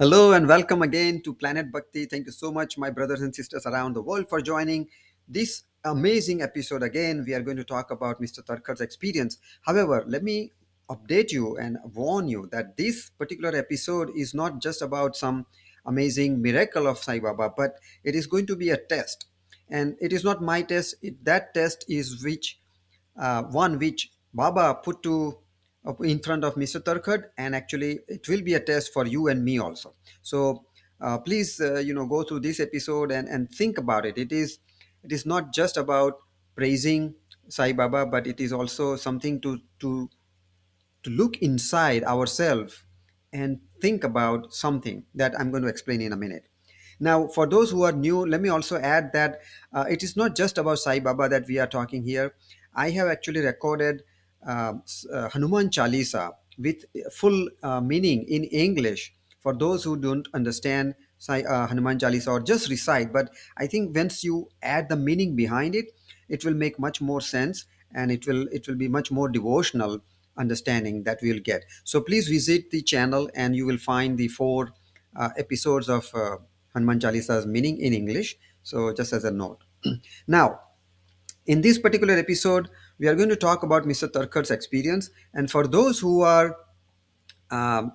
Hello and welcome again to Planet Bhakti. Thank you so much, my brothers and sisters around the world, for joining this amazing episode. Again, we are going to talk about Mr. Tarkar's experience. However, let me update you and warn you that this particular episode is not just about some amazing miracle of Sai Baba, but it is going to be a test. And it is not my test, that test is one which Baba put to in front of Mr. Turkard, and actually it will be a test for you and me also. So please, go through this episode and think about it. It is not just about praising Sai Baba, but it is also something to look inside ourselves and think about something that I'm going to explain in a minute. Now, for those who are new, let me also add that it is not just about Sai Baba that we are talking here. I have actually recorded Hanuman Chalisa with full meaning in English for those who don't understand Hanuman Chalisa or just recite. But I think once you add the meaning behind it, it will make much more sense, and it will be much more devotional understanding that we'll get. So please visit the channel and you will find the four episodes of Hanuman Chalisa's meaning in English. So just as a note. Now, in this particular episode, we are going to talk about Mr. Tarkar's experience. And for those who are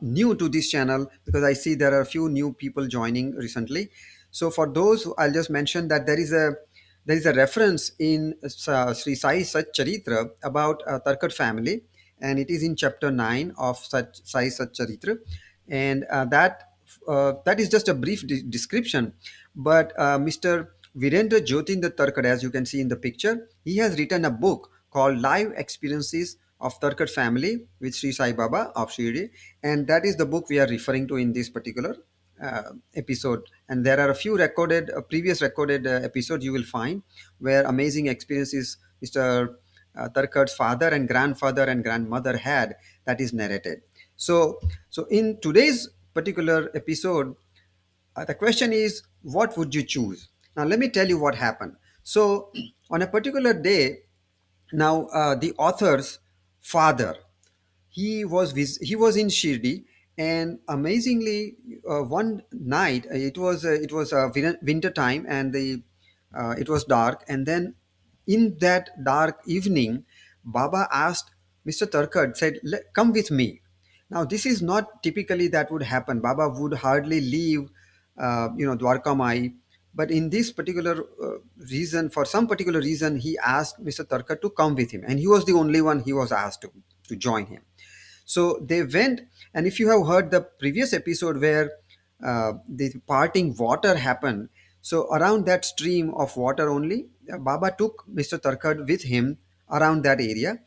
new to this channel, because I see there are a few new people joining recently. So for those, I'll just mention that there is a reference in Sri Sai Sat Charitra about Tarkat family, and it is in chapter 9 of Sai Sat Charitra, and that is just a brief description. But Mr. Virendra Jyotinder Tarkar, as you can see in the picture, he has written a book called Live Experiences of Tarkar Family with Sri Sai Baba of Shirdi, and that is the book we are referring to in this particular episode. And there are a few previous recorded episodes you will find where amazing experiences Mr. Tarkar's father and grandfather and grandmother had, that is narrated. So in today's particular episode, the question is, what would you choose? Now, let me tell you what happened. So, on a particular day, now the author's father, he was in Shirdi, and amazingly, one night it was winter time, and the it was dark, and then in that dark evening, Baba asked Mr. Tarkad, said, "Come with me." Now, this is not typically that would happen. Baba would hardly leave, Dwarka Mai. But in this particular reason, for some particular reason, he asked Mr. Tarkad to come with him. And he was the only one he was asked to join him. So they went, and if you have heard the previous episode where the parting water happened, so around that stream of water only, Baba took Mr. Tarkad with him around that area,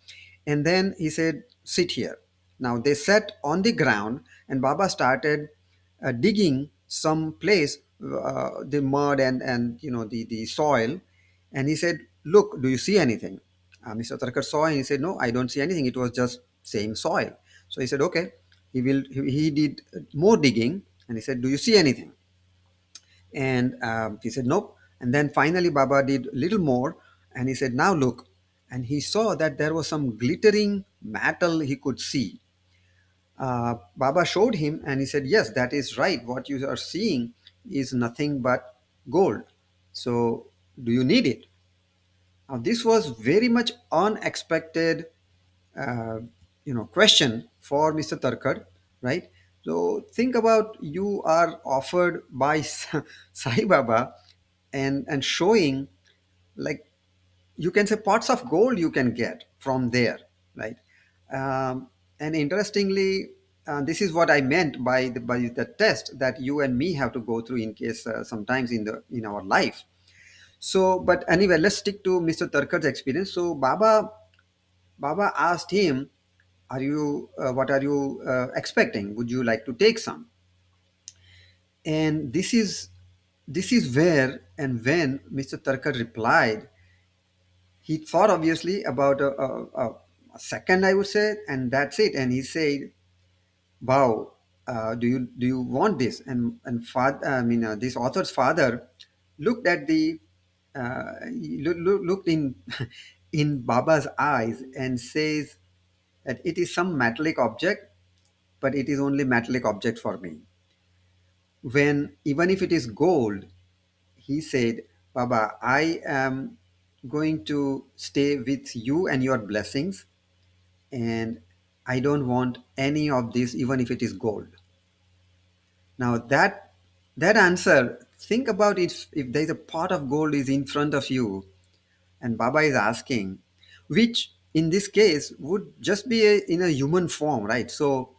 and then he said, "Sit here." Now they sat on the ground, and Baba started digging some place, the mud and the soil, and he said, "Look, do you see anything?" Mr. Tarkar saw, and he said, "No, I don't see anything. It was just same soil." So he said, "Okay." He did more digging, and he said, "Do you see anything?" And he said, "Nope." And then finally Baba did a little more, and he said, "Now look." And he saw that there was some glittering metal he could see. Baba showed him, and he said, "Yes, that is right. What you are seeing is nothing but gold. So, do you need it?" Now, this was very much unexpected, uh, question for Mr. Tarkar, right? So, think about, you are offered by Sai Baba, and showing, like, you can say, pots of gold you can get from there, right? And interestingly, this is what I meant by the test that you and me have to go through in case sometimes in our life. So, but anyway, let's stick to Mr. Tarkar's experience. So Baba asked him, "Are you what are you expecting? Would you like to take some?" And this is where and when Mr. Tarkar replied. He thought obviously about a second, I would say, and that's it. And he said, "Wow, do you want this?" And father, I mean, this author's father looked at looked in in Baba's eyes and says that it is some metallic object, but it is only metallic object for me. when even if it is gold, he said, Baba, I am going to stay with you and your blessings, and I don't want any of this, even if it is gold. Now that answer, think about it. If there's a pot of gold is in front of you, and Baba is asking, which in this case would just be in a human form, right? So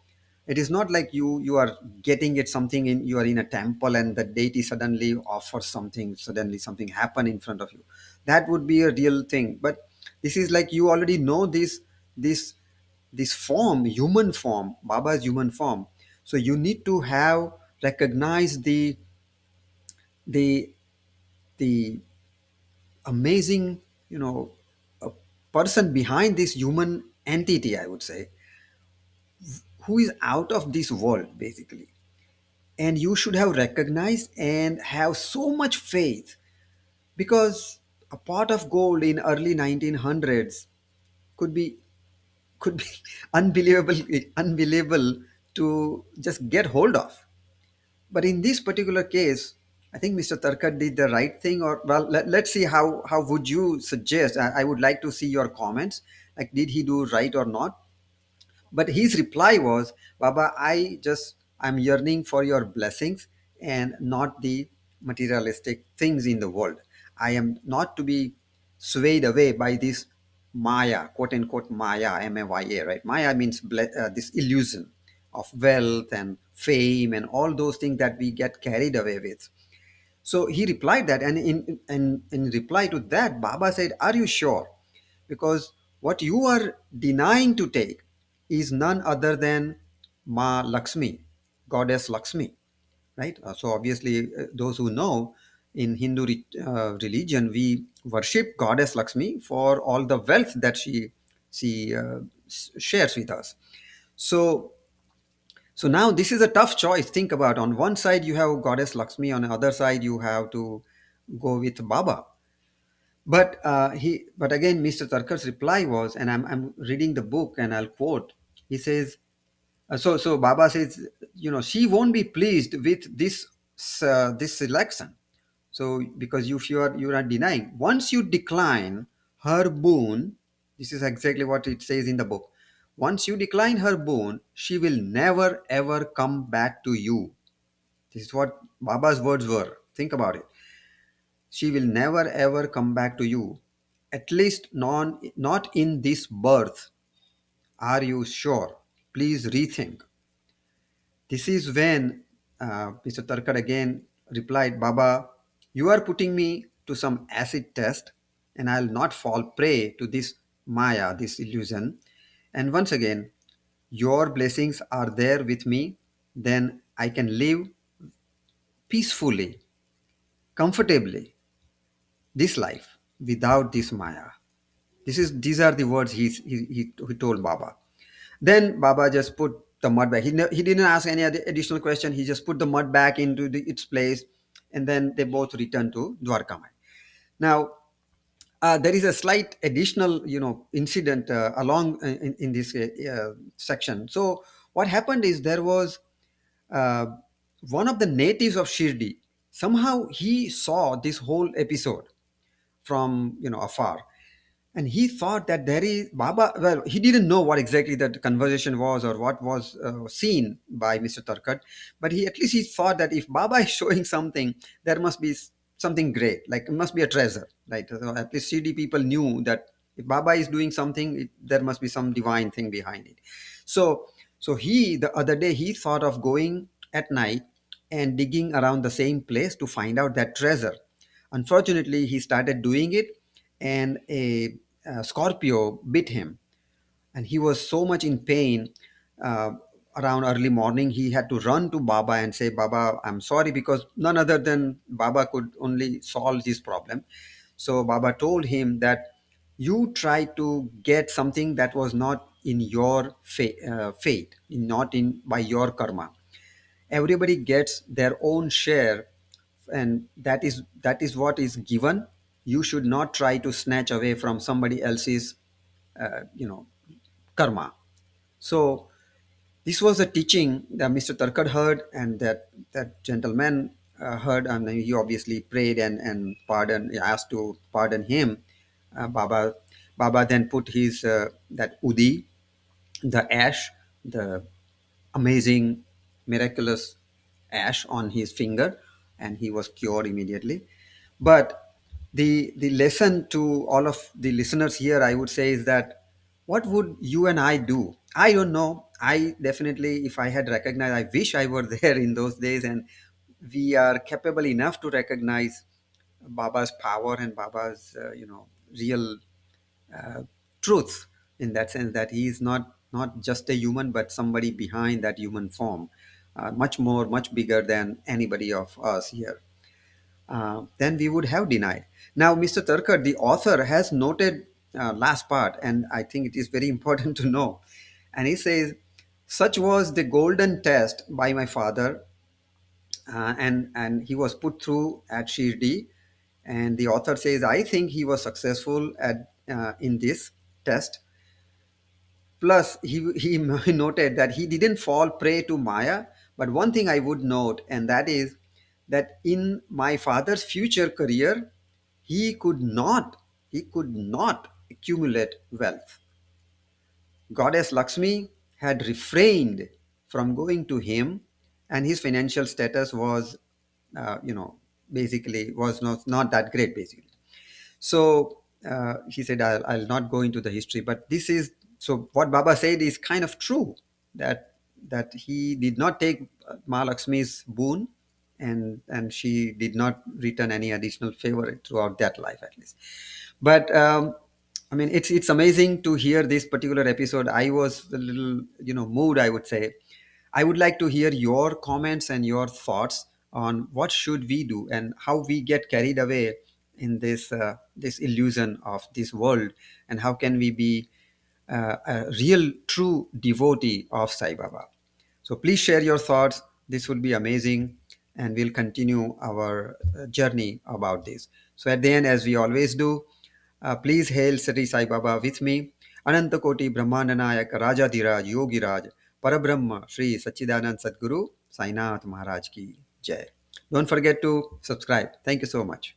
it is not like you are getting it something in, you are in a temple and the deity suddenly offers something, suddenly something happen in front of you. That would be a real thing. But this is like you already know this this form, human form, Baba's human form. So you need to have recognized the the amazing, you know, a person behind this human entity, I would say, who is out of this world basically. And you should have recognized and have so much faith, because a pot of gold in early 1900s could be could be unbelievable to just get hold of. But in this particular case, I think Mr. Tarkar did the right thing. Or well, let's see how would you suggest. I would like to see your comments. Like, did he do right or not? But his reply was, Baba, I'm yearning for your blessings and not the materialistic things in the world. I am not to be swayed away by this Maya, quote unquote Maya, Maya, right? Maya means this illusion of wealth and fame and all those things that we get carried away with. So he replied that, and in reply to that, Baba said, "Are you sure? Because what you are denying to take is none other than Ma Lakshmi, goddess Lakshmi, right? So obviously, those who know, in Hindu religion, we worship goddess Lakshmi for all the wealth that she shares with us. So so now this is a tough choice. Think about, on one side you have goddess Lakshmi, on the other side you have to go with Baba. But again, Mr. Tarkar's reply was, and I'm reading the book and I'll quote. He says, so Baba says, she won't be pleased with this selection. So because if you are denying, once you decline her boon, this is exactly what it says in the book. Once you decline her boon, she will never ever come back to you. This is what Baba's words were. Think about it. She will never ever come back to you. At least not in this birth. Are you sure? Please rethink. This is when Mr. Tarkar again replied, Baba, you are putting me to some acid test, and I'll not fall prey to this Maya, this illusion. And once again, your blessings are there with me, then I can live peacefully, comfortably, this life without this Maya. These are the words he told Baba. Then Baba just put the mud back. He didn't ask any other additional question. He just put the mud back into its place, and then they both returned to Dwarka. Now, there is a slight additional, incident along in this section. So, what happened is there was uh, one of the natives of Shirdi. Somehow he saw this whole episode from afar, and he thought that there is Baba. Well, he didn't know what exactly that conversation was or what was seen by Mr. Tarkat, but he at least he thought that if Baba is showing something, there must be something great, like it must be a treasure, right? So at least CD people knew that if Baba is doing something, there must be some divine thing behind it. So, so he the other day he thought of going at night and digging around the same place to find out that treasure. Unfortunately, he started doing it, and a Scorpio bit him, and he was so much in pain. Uh, Around early morning, he had to run to Baba and say, Baba, I'm sorry, because none other than Baba could only solve this problem. So Baba told him that you try to get something that was not in your fate, not in by your karma. Everybody gets their own share, and that is what is given. You should not try to snatch away from somebody else's karma. So this was a teaching that Mr. Tarkad heard, and that gentleman heard, and he obviously prayed and pardon, asked to pardon him. Baba then put his that udi, the ash, the amazing, miraculous ash on his finger, and he was cured immediately. But the lesson to all of the listeners here, I would say, is that what would you and I do? I don't know. I definitely, if I had recognized, I wish I were there in those days, and we are capable enough to recognize Baba's power and Baba's, real uh, truth, in that sense that he is not just a human but somebody behind that human form, much more, much bigger than anybody of us here. Then we would have denied. Now Mr. Turkar, the author, has noted last part, and I think it is very important to know. And he says, such was the golden test by my father, and he was put through at Shirdi. And the author says, I think he was successful at in this test. Plus, he noted that he didn't fall prey to Maya. But one thing I would note, and that is that in my father's future career, he could not accumulate wealth. Goddess Lakshmi had refrained from going to him, and his financial status was, basically was not that great, basically. So he said, I'll not go into the history, but this is, so what Baba said is kind of true, that he did not take Mahalakshmi's boon, and she did not return any additional favor throughout that life, at least. But I mean, it's amazing to hear this particular episode. I was a little, moved, I would say. I would like to hear your comments and your thoughts on what should we do and how we get carried away in this illusion of this world, and how can we be a real true devotee of Sai Baba. So please share your thoughts. This would be amazing, and we'll continue our journey about this. So at the end, as we always do, please hail Sri Sai Baba with me. Anantakoti Brahmananayak Rajadhiraj Yogiraj Parabrahma Sri Sachidanand Sadguru Sainath Maharaj ki Jai. Don't forget to subscribe. Thank you so much.